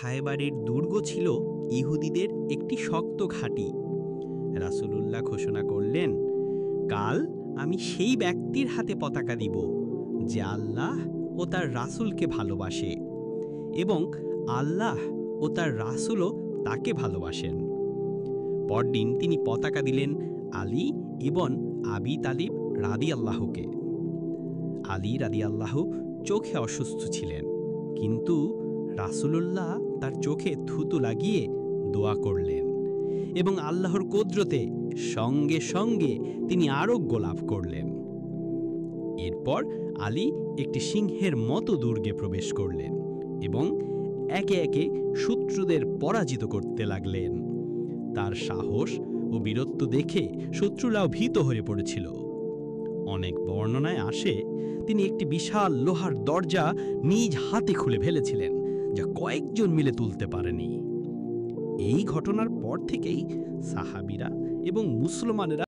খায়বারের দুর্গ ছিল ইহুদিদের একটি শক্ত ঘাঁটি। রাসূলুল্লাহ ঘোষণা করলেন, কাল আমি সেই ব্যক্তির হাতে পতাকা দিব যে আল্লাহ ও তার রাসূলকে ভালোবাসে এবং আল্লাহ ও তার রাসূলও তাকে ভালোবাসেন। পরদিন তিনি পতাকা দিলেন আলী ইবন আবি তালিব রাদিয়াল্লাহুকে। আলী রাদিয়াল্লাহু চোখে অসুস্থ ছিলেন, কিন্তু রাসূলুল্লাহ তার চোখে থুতু লাগিয়ে দোয়া করলেন এবং আল্লাহর কুদরতে সঙ্গে সঙ্গে তিনি আরোগ্য লাভ করলেন। এরপর আলী একটি সিংহের মতো দুর্গে প্রবেশ করলেন এবং একে একে শত্রুদের পরাজিত করতে লাগলেন। তার সাহস ও বীরত্ব দেখে শত্রুরাও ভীত হয়ে পড়েছিল। অনেক বর্ণনায় আসে তিনি একটি বিশাল লোহার দরজা নিজ হাতে খুলে ফেলেছিলেন, যা কয়েকজন মিলে তুলতে পারেনি। এই ঘটনার পর থেকেই সাহাবীরা এবং মুসলমানেরা